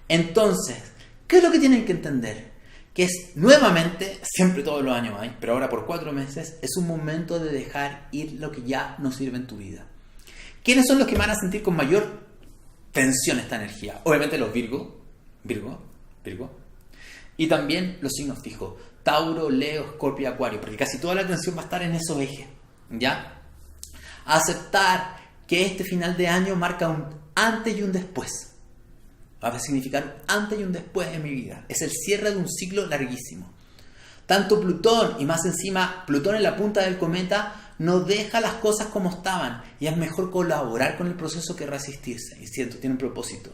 Entonces, ¿qué es lo que tienen que entender? Que es nuevamente, siempre todos los años hay, pero ahora por 4 meses, es un momento de dejar ir lo que ya no sirve en tu vida. ¿Quiénes son los que van a sentir con mayor tensión esta energía? Obviamente los Virgo. Y también los signos fijos. Tauro, Leo, Escorpio y Acuario. Porque casi toda la atención va a estar en esos ejes. ¿Ya? Aceptar que este final de año marca un antes y un después. Va a significar un antes y un después en mi vida. Es el cierre de un ciclo larguísimo. Tanto Plutón y más encima Plutón en la punta del cometa no deja las cosas como estaban y es mejor colaborar con el proceso que resistirse. Y cierto, tiene un propósito.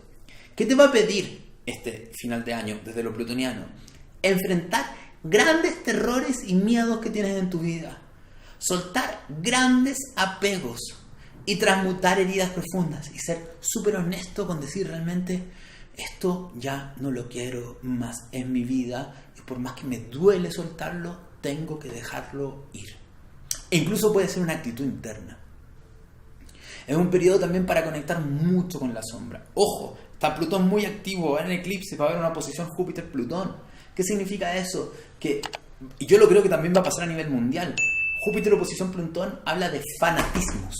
¿Qué te va a pedir este final de año desde lo plutoniano? Enfrentar grandes terrores y miedos que tienes en tu vida. Soltar grandes apegos y transmutar heridas profundas y ser súper honesto con decir realmente esto ya no lo quiero más en mi vida y por más que me duele soltarlo, tengo que dejarlo ir. E incluso puede ser una actitud interna. Es un periodo también para conectar mucho con la sombra. Ojo, está Plutón muy activo, va en eclipse, va a haber una oposición Júpiter-Plutón. ¿Qué significa eso? Que yo lo creo que también va a pasar a nivel mundial. Júpiter oposición Plutón habla de fanatismos.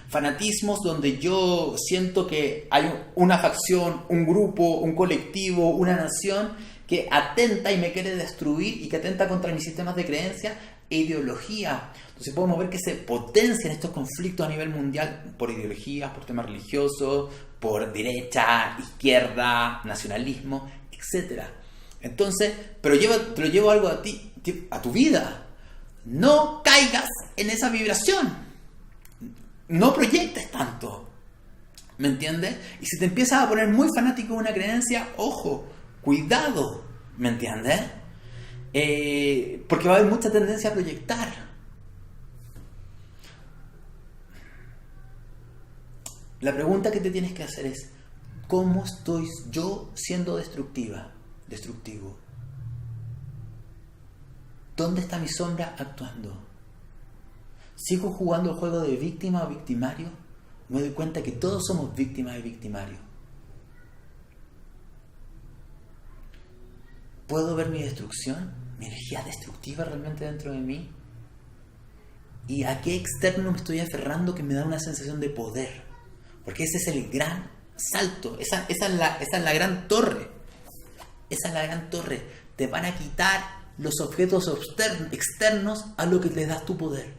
Fanatismos donde yo siento que hay una facción, un grupo, un colectivo, una nación que atenta y me quiere destruir y que atenta contra mis sistemas de creencias e ideología. Entonces podemos ver que se potencian estos conflictos a nivel mundial por ideologías, por temas religiosos, por derecha, izquierda, nacionalismo, etc. Entonces, pero te lo llevo algo a ti, a tu vida. no caigas en esa vibración. No proyectes tanto. ¿Me entiendes? Y si te empiezas a poner muy fanático de una creencia, ojo, cuidado. ¿Me entiendes? Porque va a haber mucha tendencia a proyectar. La pregunta que te tienes que hacer es: ¿cómo estoy yo siendo destructivo? ¿Dónde está mi sombra actuando? ¿Sigo jugando el juego de víctima o victimario? Me doy cuenta que todos somos víctimas y victimarios. ¿Puedo ver mi destrucción? ¿Mi energía destructiva realmente dentro de mí? ¿Y a qué externo me estoy aferrando que me da una sensación de poder? Porque ese es el gran salto. Esa es la gran torre. Esa es la gran torre. Te van a quitar los objetos externos a lo que les das tu poder.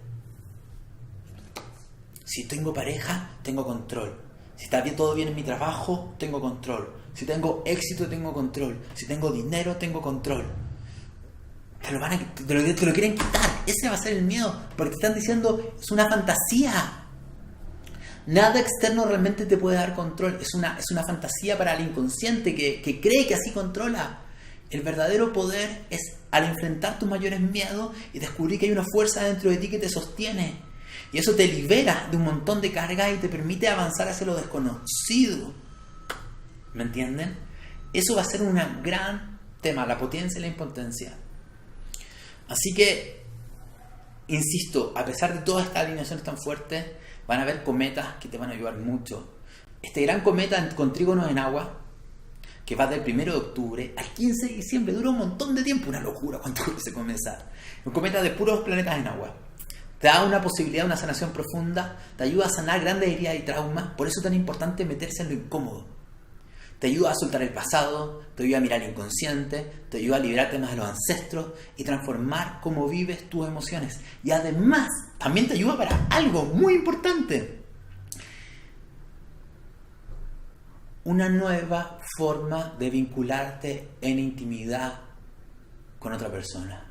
Si tengo pareja, tengo control. Si está bien, todo bien en mi trabajo, tengo control. Si tengo éxito, tengo control. Si tengo dinero, tengo control. Te lo quieren quitar. Ese va a ser el miedo. Porque te están diciendo, es una fantasía. Nada externo realmente te puede dar control. Es una fantasía para el inconsciente que cree que así controla. El verdadero poder es al enfrentar tus mayores miedos y descubrir que hay una fuerza dentro de ti que te sostiene. Y eso te libera de un montón de cargas y te permite avanzar hacia lo desconocido. ¿Me entienden? Eso va a ser un gran tema, la potencia y la impotencia. Así que, insisto, a pesar de todas estas alineaciones tan fuertes, van a haber cometas que te van a ayudar mucho. Este gran cometa con trígonos en agua, que va del 1 de octubre al 15 de diciembre, dura un montón de tiempo, una locura cuando se comienza. Un cometa de puros planetas en agua. Te da una posibilidad de una sanación profunda, te ayuda a sanar grandes heridas y traumas, por eso es tan importante meterse en lo incómodo. Te ayuda a soltar el pasado, te ayuda a mirar el inconsciente, te ayuda a liberarte más de los ancestros y transformar cómo vives tus emociones. Y además, también te ayuda para algo muy importante. Una nueva forma de vincularte en intimidad con otra persona.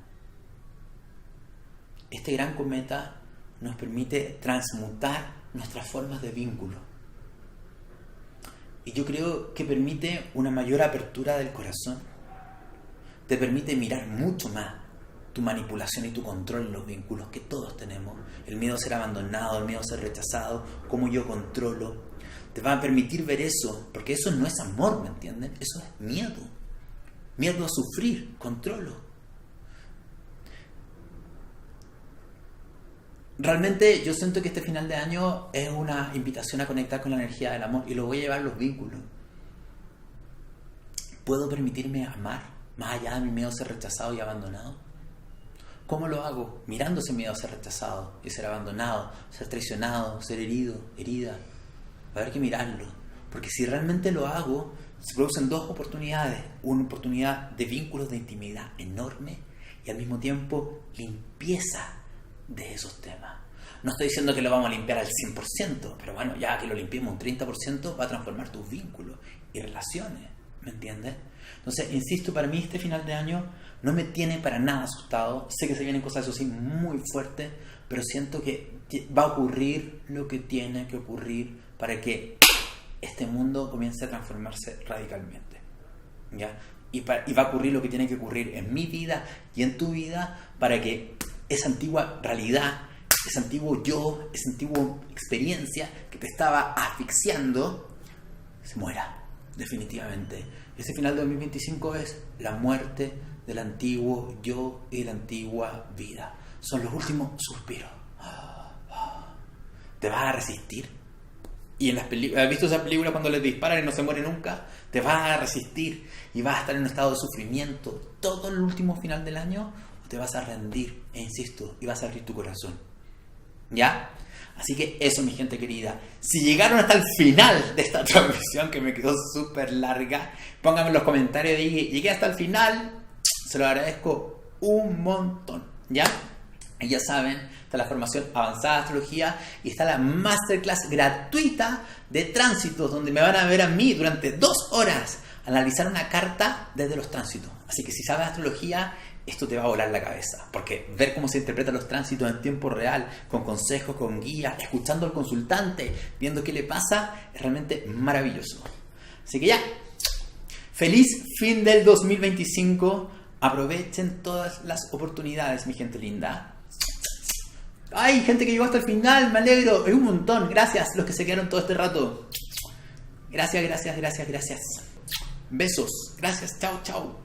Este gran cometa nos permite transmutar nuestras formas de vínculo. Y yo creo que permite una mayor apertura del corazón. Te permite mirar mucho más tu manipulación y tu control en los vínculos que todos tenemos. El miedo a ser abandonado, el miedo a ser rechazado, cómo yo controlo. Te va a permitir ver eso, porque eso no es amor, ¿me entienden? Eso es miedo. Miedo a sufrir, controlo. Realmente yo siento que este final de año es una invitación a conectar con la energía del amor y lo voy a llevar a los vínculos. ¿Puedo permitirme amar más allá de mi miedo a ser rechazado y abandonado? ¿Cómo lo hago? Mirando ese miedo a ser rechazado y ser abandonado, ser traicionado, ser herido, herida. Va a haber que mirarlo, porque si realmente lo hago, se producen dos oportunidades. Una oportunidad de vínculos de intimidad enorme y al mismo tiempo limpieza de esos temas. No estoy diciendo que lo vamos a limpiar al 100%, pero bueno, ya que lo limpiemos un 30% va a transformar tus vínculos y relaciones, ¿me entiendes? Entonces, insisto, para mí este final de año no me tiene para nada asustado. Sé que se vienen cosas, eso sí, muy fuertes, pero siento que va a ocurrir lo que tiene que ocurrir para que este mundo comience a transformarse radicalmente, ¿ya? Y va a ocurrir lo que tiene que ocurrir en mi vida y en tu vida para que esa antigua realidad, ese antiguo yo, esa antigua experiencia que te estaba asfixiando, se muera, definitivamente. Ese final de 2025 es la muerte del antiguo yo y la antigua vida. Son los últimos suspiros. ¿Te vas a resistir? Y en las películas, ¿has visto esa película cuando les disparan y no se muere nunca? Te vas a resistir y vas a estar en un estado de sufrimiento todo el último final del año, o te vas a rendir, e insisto, y vas a abrir tu corazón. ¿Ya? Así que eso, mi gente querida. Si llegaron hasta el final de esta transmisión, que me quedó súper larga, pónganme en los comentarios y llegué hasta el final, se lo agradezco un montón. ¿Ya? Y ya saben, está la formación avanzada de astrología y está la masterclass gratuita de tránsitos, donde me van a ver a mí durante 2 horas analizar una carta desde los tránsitos. Así que si sabes astrología, esto te va a volar la cabeza, porque ver cómo se interpretan los tránsitos en tiempo real, con consejos, con guías, escuchando al consultante, viendo qué le pasa, es realmente maravilloso. Así que ya, feliz fin del 2025, aprovechen todas las oportunidades, mi gente linda. ¡Ay, gente que llegó hasta el final! Me alegro, es un montón. Gracias los que se quedaron todo este rato. Gracias. Besos. Gracias. Chao, chao.